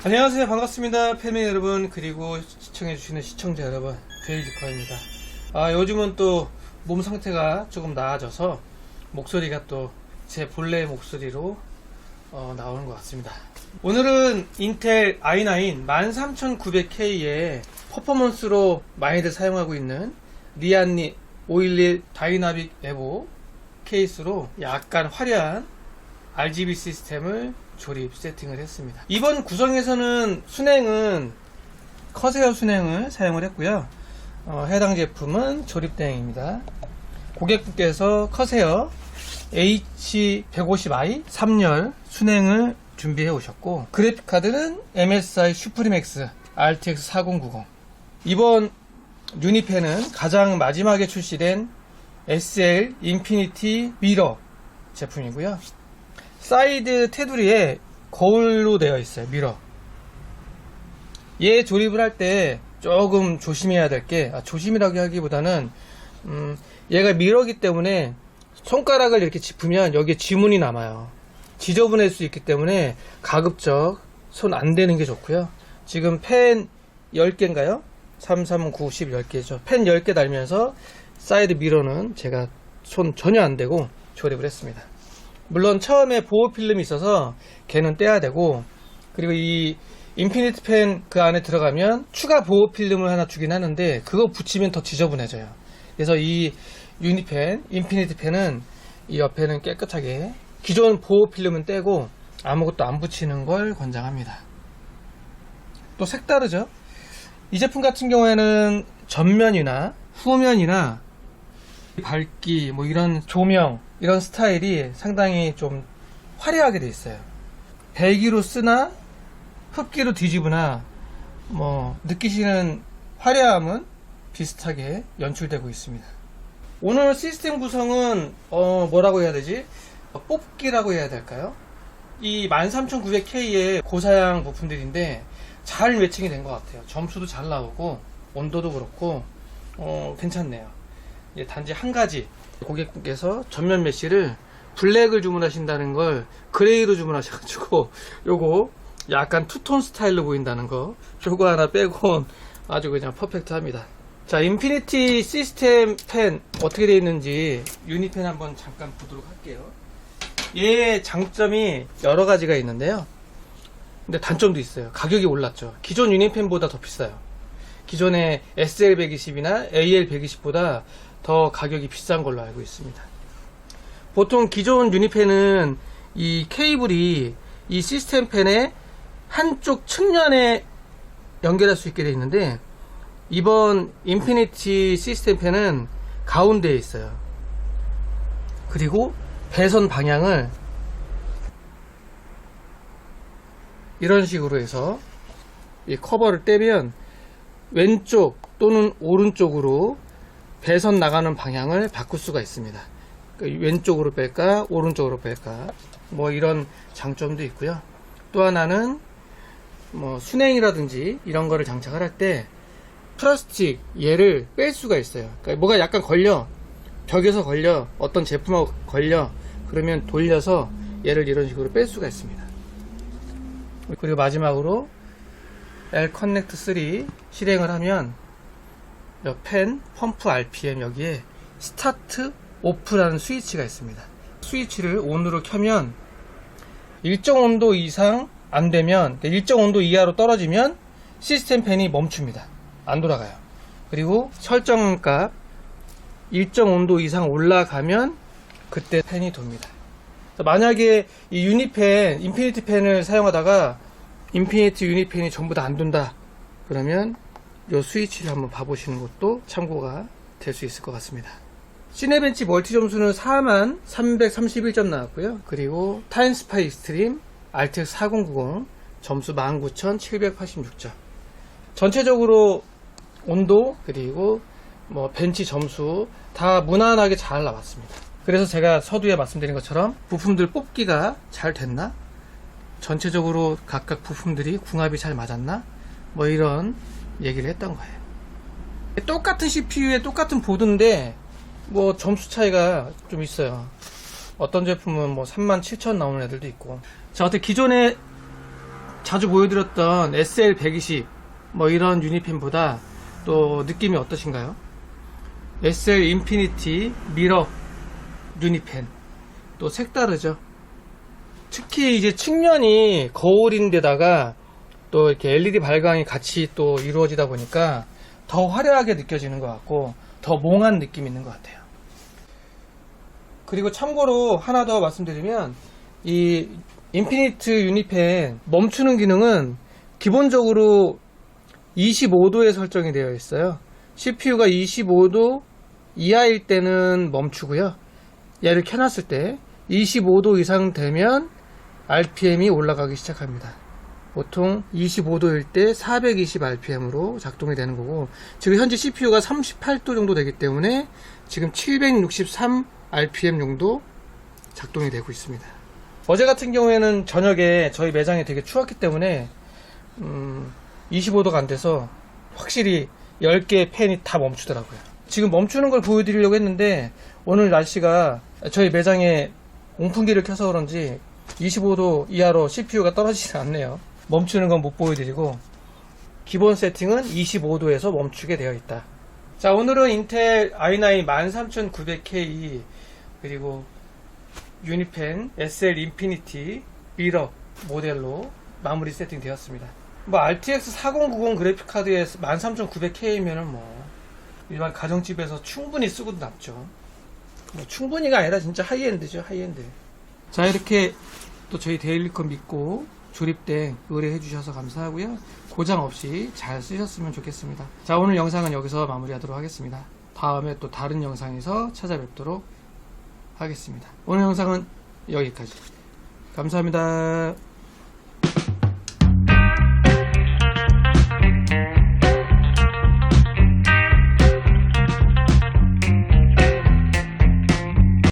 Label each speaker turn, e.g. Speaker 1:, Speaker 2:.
Speaker 1: 안녕하세요. 반갑습니다. 팬미 여러분, 그리고 시청해주시는 시청자 여러분, 데일지커입니다. 요즘은 또 몸 상태가 조금 나아져서 목소리가 또 제 본래 목소리로 나오는 것 같습니다. 오늘은 인텔 i9 13900K의 퍼포먼스로 많이들 사용하고 있는 리안리 511 다이나믹 에보 케이스로 약간 화려한 RGB 시스템을 조립 세팅을 했습니다. 이번 구성에서는 순행은 커세어 순행을 사용을 했고요. 해당 제품은 조립대행입니다. 고객분께서 커세어 H150i 3열 순행을 준비해 오셨고, 그래픽카드는 MSI 슈프림X RTX 4090. 이번 유니펜은 가장 마지막에 출시된 SL 인피니티 미러 제품이고요. 사이드 테두리에 거울로 되어 있어요. 미러. 얘 조립을 할 때 조금 조심해야 될 게, 조심이라고 하기보다는 얘가 미러기 때문에 손가락을 이렇게 짚으면 여기에 지문이 남아요. 지저분할 수 있기 때문에 가급적 손 안 대는 게 좋고요. 지금 펜 10개인가요? 3, 3, 9, 10, 10개죠. 펜 10개 달면서 사이드 미러는 제가 손 전혀 안 대고 조립을 했습니다. 물론 처음에 보호 필름이 있어서 걔는 떼야 되고, 그리고 이 인피니티 펜 그 안에 들어가면 추가 보호 필름을 하나 주긴 하는데 그거 붙이면 더 지저분해져요. 그래서 이 유니펜, 인피니티 펜은 이 옆에는 깨끗하게 기존 보호 필름은 떼고 아무것도 안 붙이는 걸 권장합니다. 또 색다르죠? 이 제품 같은 경우에는 전면이나 후면이나 밝기, 뭐 이런 조명, 이런 스타일이 상당히 좀 화려하게 돼 있어요. 배기로 쓰나 흡기로 뒤집으나 뭐 느끼시는 화려함은 비슷하게 연출되고 있습니다. 오늘 시스템 구성은 뭐라고 해야 되지? 뽑기라고 해야 될까요? 이 13900K의 고사양 부품들인데 잘 매칭이 된 것 같아요. 점수도 잘 나오고 온도도 그렇고 괜찮네요. 단지 한 가지, 고객분께서 전면 메쉬를 블랙을 주문하신다는 걸 그레이로 주문하셔가지고 요거 약간 투톤 스타일로 보인다는 거, 요거 하나 빼고 아주 그냥 퍼펙트합니다. 자, 인피니티 시스템 펜 어떻게 되어 있는지 유니펜 한번 잠깐 보도록 할게요. 얘의 장점이 여러 가지가 있는데요. 근데 단점도 있어요. 가격이 올랐죠. 기존 유니펜보다 더 비싸요. 기존의 SL120이나 AL120보다 더 가격이 비싼 걸로 알고 있습니다. 보통 기존 유니펜은 이 케이블이 이 시스템 펜의 한쪽 측면에 연결할 수 있게 되어 있는데, 이번 인피니티 시스템 펜은 가운데에 있어요. 그리고 배선 방향을 이런 식으로 해서 이 커버를 떼면 왼쪽 또는 오른쪽으로 배선 나가는 방향을 바꿀 수가 있습니다. 그러니까 왼쪽으로 뺄까 오른쪽으로 뺄까, 뭐 이런 장점도 있고요. 또 하나는 뭐 순행이라든지 이런 거를 장착을 할 때 플라스틱 얘를 뺄 수가 있어요. 그러니까 뭐가 약간 걸려, 벽에서 걸려, 어떤 제품하고 걸려, 그러면 돌려서 얘를 이런 식으로 뺄 수가 있습니다. 그리고 마지막으로 L 커넥트 3 실행을 하면 이 펜 펌프 RPM 여기에 스타트 오프라는 스위치가 있습니다. 스위치를 온으로 켜면 일정 온도 이상 안 되면, 일정 온도 이하로 떨어지면 시스템 펜이 멈춥니다. 안 돌아가요. 그리고 설정값 일정 온도 이상 올라가면 그때 펜이 돕니다. 만약에 이 유니펜, 인피니티 펜을 사용하다가 인피니티 유니펜이 전부 다 안 돈다 그러면 이 스위치를 한번 봐보시는 것도 참고가 될 수 있을 것 같습니다. 시네벤치 멀티 점수는 4331점 나왔고요. 그리고 타임스파이 익스트림 RTX 4090 점수 19786점. 전체적으로 온도 그리고 뭐 벤치 점수 다 무난하게 잘 나왔습니다. 그래서 제가 서두에 말씀드린 것처럼 부품들 뽑기가 잘 됐나? 전체적으로 각각 부품들이 궁합이 잘 맞았나? 뭐 이런 얘기를 했던 거예요. 똑같은 CPU에 똑같은 보드인데 뭐 점수 차이가 좀 있어요. 어떤 제품은 뭐 37,000 나오는 애들도 있고. 자, 어떻게 기존에 자주 보여드렸던 SL120 뭐 이런 유니펜보다 또 느낌이 어떠신가요? SL 인피니티 미러 유니펜 또 색다르죠. 특히 이제 측면이 거울인데다가 또 이렇게 LED 발광이 같이 또 이루어지다 보니까 더 화려하게 느껴지는 것 같고 더 몽한 느낌이 있는 것 같아요. 그리고 참고로 하나 더 말씀드리면 이 인피니트 유니펜 멈추는 기능은 기본적으로 25도에 설정이 되어 있어요. CPU가 25도 이하일 때는 멈추고요. 얘를 켜놨을 때 25도 이상 되면 RPM이 올라가기 시작합니다. 보통 25도일 때 420rpm으로 작동이 되는 거고, 지금 현재 CPU가 38도 정도 되기 때문에 지금 763rpm 정도 작동이 되고 있습니다. 어제 같은 경우에는 저녁에 저희 매장이 되게 추웠기 때문에 25도가 안 돼서 확실히 10개의 팬이 다 멈추더라고요. 지금 멈추는 걸 보여드리려고 했는데 오늘 날씨가 저희 매장에 온풍기를 켜서 그런지 25도 이하로 CPU가 떨어지지 않네요. 멈추는 건 못 보여드리고 기본 세팅은 25도에서 멈추게 되어 있다. 자, 오늘은 인텔 i9 13900K 그리고 유니펜 SL 인피니티 미러 모델로 마무리 세팅 되었습니다. 뭐 RTX 4090 그래픽카드에 13900K면은 뭐 일반 가정집에서 충분히 쓰고도 남죠. 뭐 충분히가 아니라 진짜 하이엔드죠, 하이엔드. 자, 이렇게 또 저희 데일리컴 믿고 조립된 의뢰해 주셔서 감사하고요. 고장 없이 잘 쓰셨으면 좋겠습니다. 자, 오늘 영상은 여기서 마무리하도록 하겠습니다. 다음에 또 다른 영상에서 찾아뵙도록 하겠습니다. 오늘 영상은 여기까지. 감사합니다.